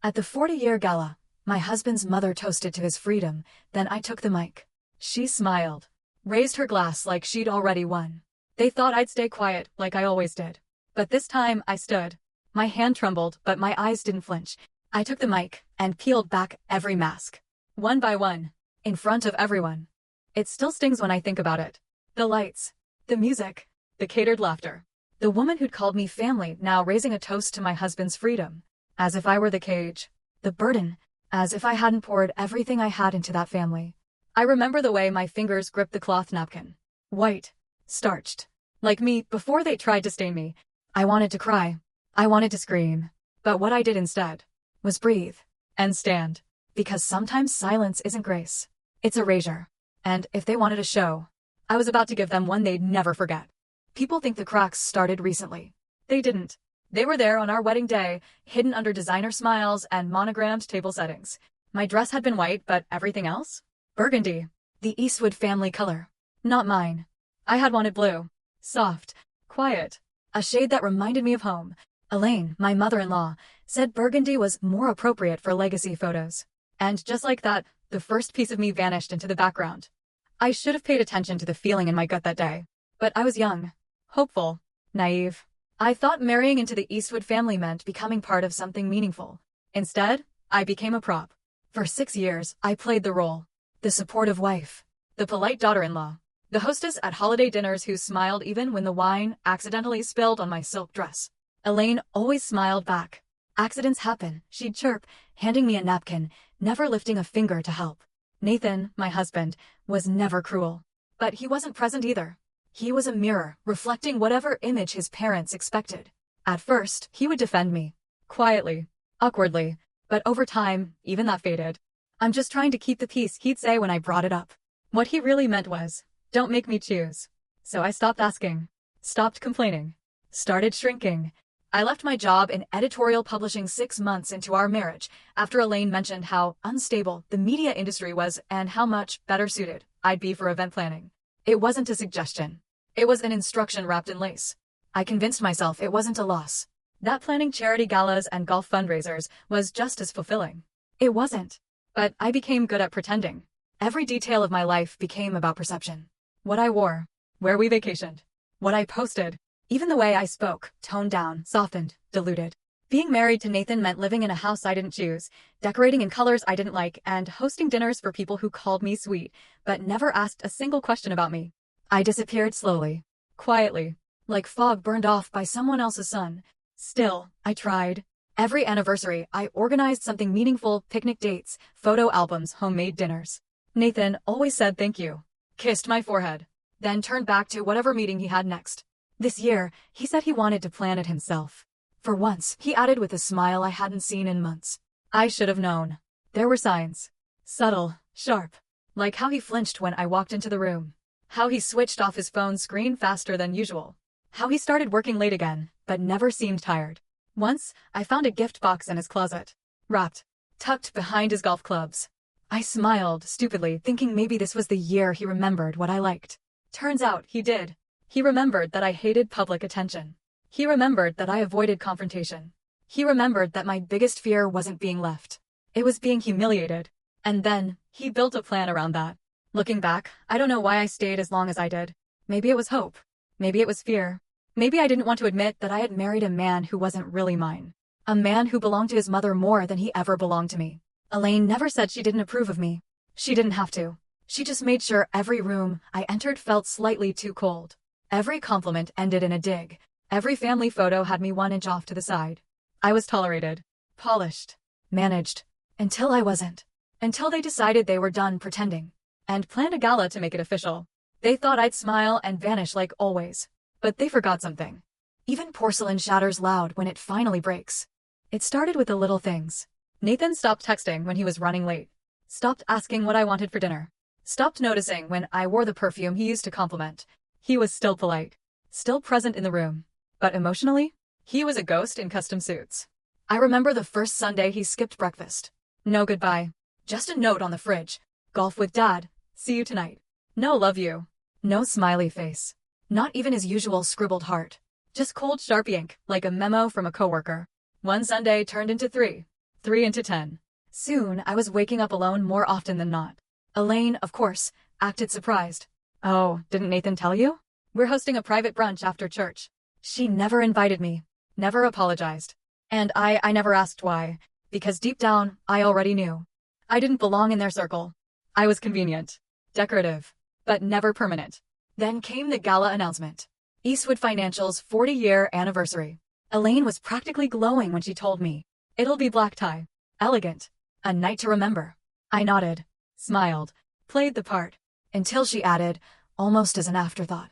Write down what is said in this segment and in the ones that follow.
At the 40-year gala, my husband's mother toasted to his freedom, then I took the mic. She smiled, raised her glass like she'd already won. They thought I'd stay quiet, like I always did. But this time, I stood. My hand trembled, but my eyes didn't flinch. I took the mic and peeled back every mask. One by one. In front of everyone. It still stings when I think about it. The lights. The music. The catered laughter. The woman who'd called me family now raising a toast to my husband's freedom. As if I were the cage. The burden. As if I hadn't poured everything I had into that family. I remember the way my fingers gripped the cloth napkin. White. Starched. Like me before they tried to stain me. I wanted to cry. I wanted to scream. But what I did instead was breathe and stand. Because sometimes silence isn't grace. It's erasure. And if they wanted a show, I was about to give them one they'd never forget. People think the cracks started recently. They didn't. They were there on our wedding day, hidden under designer smiles and monogrammed table settings. My dress had been white, but everything else? Burgundy. The Eastwood family color. Not mine. I had wanted blue. Soft. Quiet. A shade that reminded me of home. Elaine, my mother-in-law, said burgundy was more appropriate for legacy photos. And just like that, the first piece of me vanished into the background. I should have paid attention to the feeling in my gut that day. But I was young. Hopeful. Naive. I thought marrying into the Eastwood family meant becoming part of something meaningful. Instead, I became a prop. For 6 years, I played the role. The supportive wife. The polite daughter-in-law. The hostess at holiday dinners who smiled even when the wine accidentally spilled on my silk dress. Elaine always smiled back. Accidents happen, she'd chirp, handing me a napkin, never lifting a finger to help. Nathan, my husband, was never cruel. But he wasn't present either. He was a mirror, reflecting whatever image his parents expected. At first, he would defend me. Quietly. Awkwardly. But over time, even that faded. I'm just trying to keep the peace, he'd say when I brought it up. What he really meant was, don't make me choose. So I stopped asking. Stopped complaining. Started shrinking. I left my job in editorial publishing 6 months into our marriage after Elaine mentioned how unstable the media industry was and how much better suited I'd be for event planning. It wasn't a suggestion. It was an instruction wrapped in lace. I convinced myself it wasn't a loss. That planning charity galas and golf fundraisers was just as fulfilling. It wasn't. But I became good at pretending. Every detail of my life became about perception. What I wore. Where we vacationed. What I posted. Even the way I spoke, toned down, softened, diluted. Being married to Nathan meant living in a house I didn't choose, decorating in colors I didn't like, and hosting dinners for people who called me sweet, but never asked a single question about me. I disappeared slowly. Quietly. Like fog burned off by someone else's sun. Still, I tried. Every anniversary, I organized something meaningful, picnic dates, photo albums, homemade dinners. Nathan always said thank you. Kissed my forehead. Then turned back to whatever meeting he had next. This year, he said he wanted to plan it himself. For once, he added with a smile I hadn't seen in months. I should have known. There were signs. Subtle, sharp. Like how he flinched when I walked into the room. How he switched off his phone screen faster than usual. How he started working late again, but never seemed tired. Once, I found a gift box in his closet. Wrapped. Tucked behind his golf clubs. I smiled, stupidly, thinking maybe this was the year he remembered what I liked. Turns out, he did. He remembered that I hated public attention. He remembered that I avoided confrontation. He remembered that my biggest fear wasn't being left. It was being humiliated. And then, he built a plan around that. Looking back, I don't know why I stayed as long as I did. Maybe it was hope. Maybe it was fear. Maybe I didn't want to admit that I had married a man who wasn't really mine. A man who belonged to his mother more than he ever belonged to me. Elaine never said she didn't approve of me. She didn't have to. She just made sure every room I entered felt slightly too cold. Every compliment ended in a dig. Every family photo had me 1 inch off to the side. I was tolerated. Polished. Managed. Until I wasn't. Until they decided they were done pretending. And planned a gala to make it official. They thought I'd smile and vanish like always. But they forgot something. Even porcelain shatters loud when it finally breaks. It started with the little things. Nathan stopped texting when he was running late. Stopped asking what I wanted for dinner. Stopped noticing when I wore the perfume he used to compliment. He was still polite. Still present in the room. But emotionally, he was a ghost in custom suits. I remember the first Sunday he skipped breakfast. No goodbye. Just a note on the fridge. Golf with Dad. See you tonight. No love you. No smiley face. Not even his usual scribbled heart. Just cold Sharpie ink, like a memo from a coworker. 1 Sunday turned into 3. 3 into 10. Soon, I was waking up alone more often than not. Elaine, of course, acted surprised. "Oh, didn't Nathan tell you? We're hosting a private brunch after church." She never invited me, never apologized. And I never asked why, because deep down, I already knew. I didn't belong in their circle. I was convenient, decorative, but never permanent. Then came the gala announcement. Eastwood Financial's 40-year anniversary. Elaine was practically glowing when she told me. "It'll be black tie. Elegant. A night to remember." I nodded, smiled, played the part, until she added, almost as an afterthought,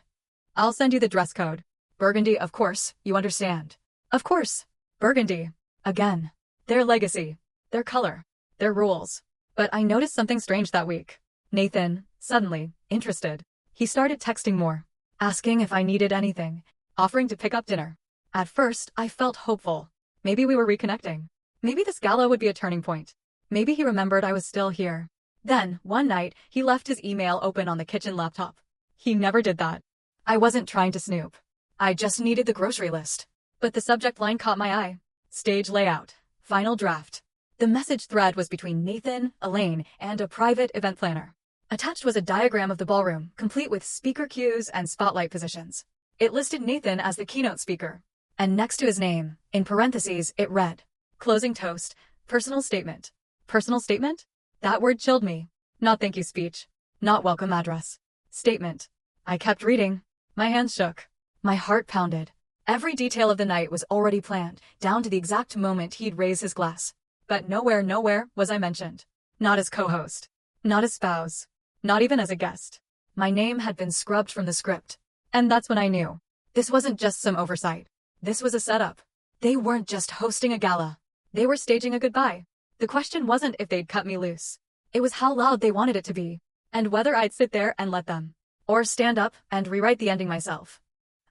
"I'll send you the dress code. Burgundy, of course, you understand." Of course. Burgundy. Again. Their legacy. Their color. Their rules. But I noticed something strange that week. Nathan, suddenly, interested. He started texting more, asking if I needed anything, offering to pick up dinner. At first, I felt hopeful. Maybe we were reconnecting. Maybe this gala would be a turning point. Maybe he remembered I was still here. Then, one night, he left his email open on the kitchen laptop. He never did that. I wasn't trying to snoop. I just needed the grocery list. But the subject line caught my eye. Stage layout. Final draft. The message thread was between Nathan, Elaine, and a private event planner. Attached was a diagram of the ballroom, complete with speaker cues and spotlight positions. It listed Nathan as the keynote speaker. And next to his name, in parentheses, it read, "Closing toast, personal statement." Personal statement? That word chilled me. Not thank you speech. Not welcome address. Statement. I kept reading. My hands shook. My heart pounded. Every detail of the night was already planned, down to the exact moment he'd raise his glass. But nowhere was I mentioned. Not as co-host. Not as spouse. Not even as a guest. My name had been scrubbed from the script. And that's when I knew. This wasn't just some oversight. This was a setup. They weren't just hosting a gala. They were staging a goodbye. The question wasn't if they'd cut me loose. It was how loud they wanted it to be. And whether I'd sit there and let them. Or stand up and rewrite the ending myself.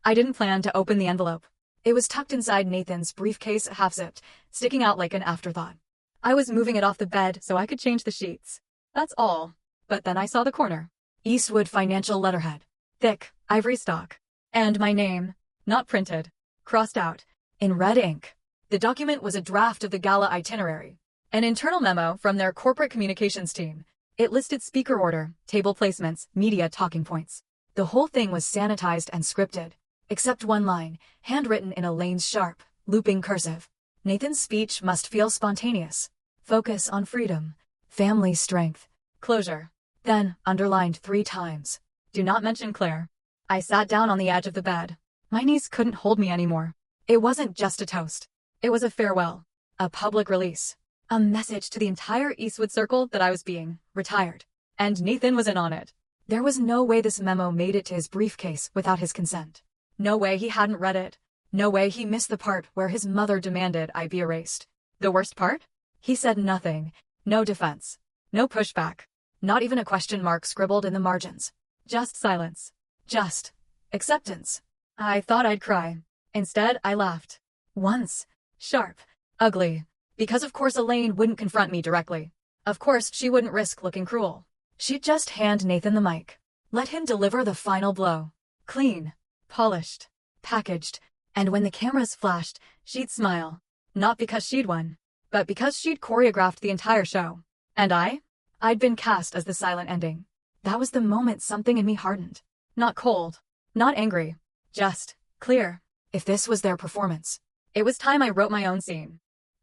I didn't plan to open the envelope. It was tucked inside Nathan's briefcase, half-zipped, sticking out like an afterthought. I was moving it off the bed so I could change the sheets. That's all. But then I saw the corner. Eastwood Financial letterhead. Thick, ivory stock. And my name, not printed, crossed out, in red ink. The document was a draft of the gala itinerary. An internal memo from their corporate communications team. It listed speaker order, table placements, media talking points. The whole thing was sanitized and scripted. Except one line, handwritten in Elaine's sharp, looping cursive. Nathan's speech must feel spontaneous. Focus on freedom. Family strength. Closure. Then, underlined 3 times. Do not mention Claire. I sat down on the edge of the bed. My knees couldn't hold me anymore. It wasn't just a toast. It was a farewell. A public release. A message to the entire Eastwood circle that I was being retired. And Nathan was in on it. There was no way this memo made it to his briefcase without his consent. No way he hadn't read it. No way he missed the part where his mother demanded I be erased. The worst part? He said nothing. No defense. No pushback. Not even a question mark scribbled in the margins. Just silence. Just acceptance. I thought I'd cry. Instead, I laughed. Once. Sharp. Ugly. Because of course Elaine wouldn't confront me directly. Of course she wouldn't risk looking cruel. She'd just hand Nathan the mic. Let him deliver the final blow. Clean. Polished. Packaged. And when the cameras flashed, she'd smile. Not because she'd won, but because she'd choreographed the entire show. And I'd been cast as the silent ending. That was the moment something in me hardened. Not cold. Not angry. Just clear. If this was their performance, it was time I wrote my own scene.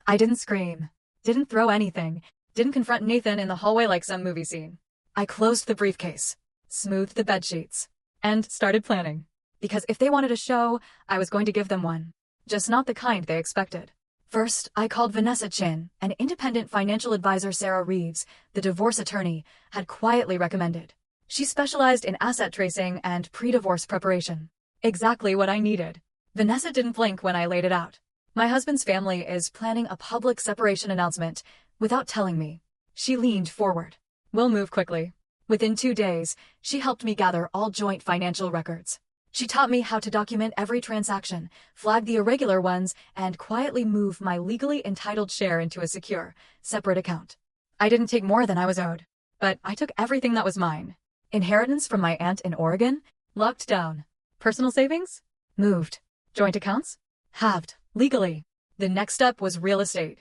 I didn't scream. Didn't throw anything. Didn't confront Nathan in the hallway like some movie scene. I closed the briefcase, smoothed the bedsheets, and started planning. Because if they wanted a show, I was going to give them one. Just not the kind they expected. First, I called Vanessa Chin, an independent financial advisor Sarah Reeves, the divorce attorney, had quietly recommended. She specialized in asset tracing and pre-divorce preparation. Exactly what I needed. Vanessa didn't blink when I laid it out. My husband's family is planning a public separation announcement without telling me. She leaned forward. We'll move quickly. Within 2 days, she helped me gather all joint financial records. She taught me how to document every transaction, flag the irregular ones, and quietly move my legally entitled share into a secure, separate account. I didn't take more than I was owed, but I took everything that was mine. Inheritance from my aunt in Oregon? Locked down. Personal savings? Moved. Joint accounts? Halved. Legally. The next step was real estate.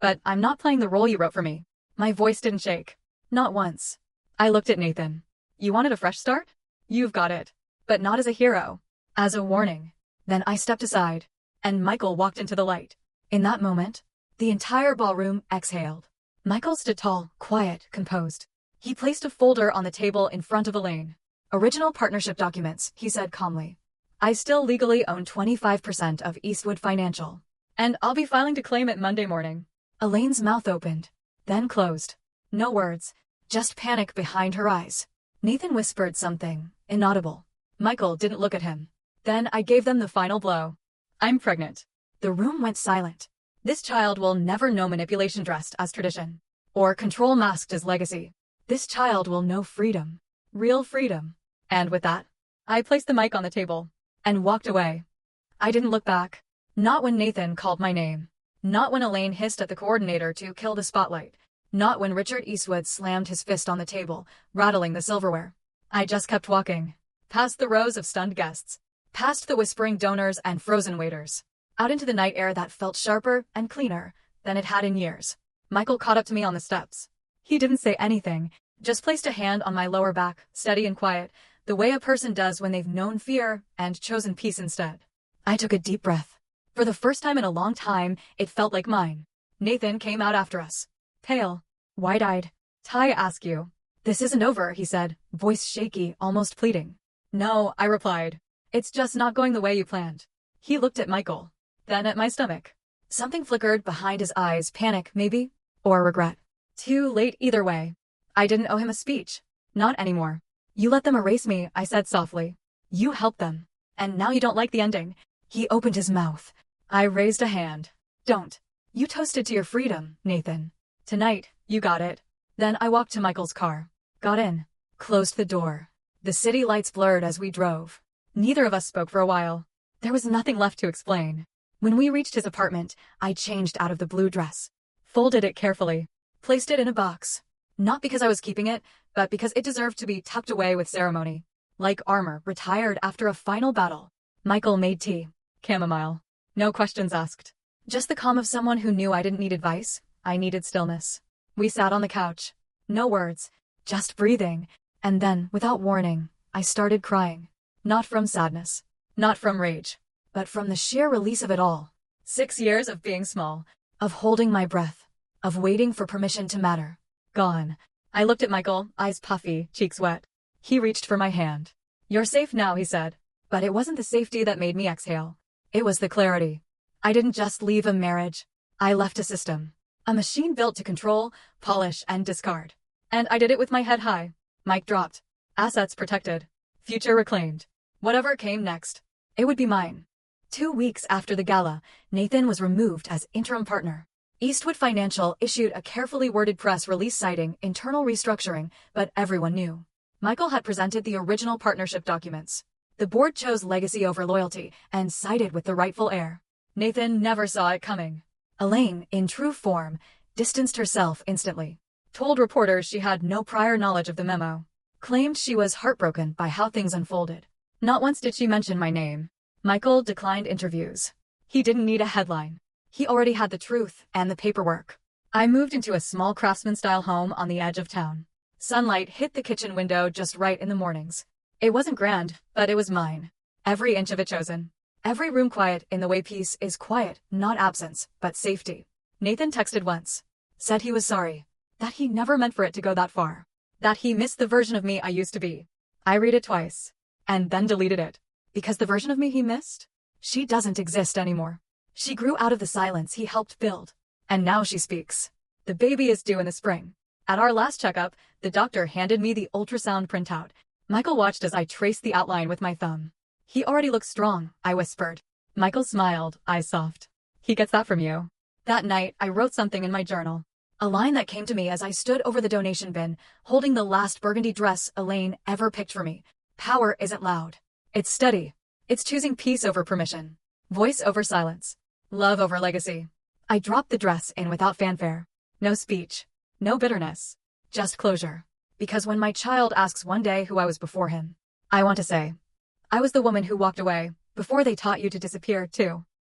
But I'm not playing the role you wrote for me. My voice didn't shake. Not once. I looked at Nathan. You wanted a fresh start? You've got it. But not as a hero. As a warning. Then I stepped aside. And Michael walked into the light. In that moment, the entire ballroom exhaled. Michael stood tall, quiet, composed. He placed a folder on the table in front of Elaine. Original partnership documents, he said calmly. I still legally own 25% of Eastwood Financial. And I'll be filing to claim it Monday morning. Elaine's mouth opened, then closed. No words, just panic behind her eyes. Nathan whispered something, inaudible. Michael didn't look at him. Then I gave them the final blow. I'm pregnant. The room went silent. This child will never know manipulation dressed as tradition, or control masked as legacy. This child will know freedom. Real freedom. And with that, I placed the mic on the table and walked away. I didn't look back. Not when Nathan called my name. Not when Elaine hissed at the coordinator to kill the spotlight. Not when Richard Eastwood slammed his fist on the table, rattling the silverware. I just kept walking. Past the rows of stunned guests. Past the whispering donors and frozen waiters. Out into the night air that felt sharper and cleaner than it had in years. Michael caught up to me on the steps. He didn't say anything, just placed a hand on my lower back, steady and quiet, the way a person does when they've known fear and chosen peace instead. I took a deep breath. For the first time in a long time, it felt like mine. Nathan came out after us. Pale, wide-eyed. I ask you. This isn't over, he said, voice shaky, almost pleading. No, I replied. It's just not going the way you planned. He looked at Michael, then at my stomach. Something flickered behind his eyes, panic, maybe? Or regret. Too late either way. I didn't owe him a speech. Not anymore. You let them erase me, I said softly. You helped them. And now you don't like the ending. He opened his mouth. I raised a hand. Don't. You toasted to your freedom, Nathan. Tonight, you got it. Then I walked to Michael's car. Got in. Closed the door. The city lights blurred as we drove. Neither of us spoke for a while. There was nothing left to explain. When we reached his apartment, I changed out of the blue dress. Folded it carefully. Placed it in a box. Not because I was keeping it, but because it deserved to be tucked away with ceremony. Like armor, retired after a final battle. Michael made tea. Chamomile. No questions asked. Just the calm of someone who knew I didn't need advice. I needed stillness. We sat on the couch. No words. Just breathing. And then, without warning, I started crying. Not from sadness. Not from rage. But from the sheer release of it all. 6 years of being small. Of holding my breath. Of waiting for permission to matter. Gone. I looked at Michael, eyes puffy, cheeks wet. He reached for my hand. You're safe now, he said. But it wasn't the safety that made me exhale. It was the clarity. I didn't just leave a marriage. I left a system. A machine built to control, polish, and discard. And I did it with my head high. Mic dropped. Assets protected. Future reclaimed. Whatever came next, it would be mine. 2 weeks after the gala, Nathan was removed as interim partner. Eastwood Financial issued a carefully worded press release citing internal restructuring, but everyone knew. Michael had presented the original partnership documents. The board chose legacy over loyalty and sided with the rightful heir. Nathan never saw it coming. Elaine, in true form, distanced herself instantly. Told reporters she had no prior knowledge of the memo. Claimed she was heartbroken by how things unfolded. Not once did she mention my name. Michael declined interviews. He didn't need a headline. He already had the truth and the paperwork. I moved into a small craftsman-style home on the edge of town. Sunlight hit the kitchen window just right in the mornings. It wasn't grand, but it was mine. Every inch of it chosen. Every room quiet in the way peace is quiet, not absence, but safety. Nathan texted once. Said he was sorry. That he never meant for it to go that far. That he missed the version of me I used to be. I read it twice. And then deleted it. Because the version of me he missed? She doesn't exist anymore. She grew out of the silence he helped build. And now she speaks. The baby is due in the spring. At our last checkup, the doctor handed me the ultrasound printout. Michael watched as I traced the outline with my thumb. He already looks strong, I whispered. Michael smiled, eyes soft. He gets that from you. That night, I wrote something in my journal. A line that came to me as I stood over the donation bin, holding the last burgundy dress Elaine ever picked for me. Power isn't loud. It's steady. It's choosing peace over permission. Voice over silence. Love over legacy. I dropped the dress in without fanfare. No speech. No bitterness. Just closure. Because when my child asks one day who I was before him, I want to say, I was the woman who walked away, before they taught you to disappear, too.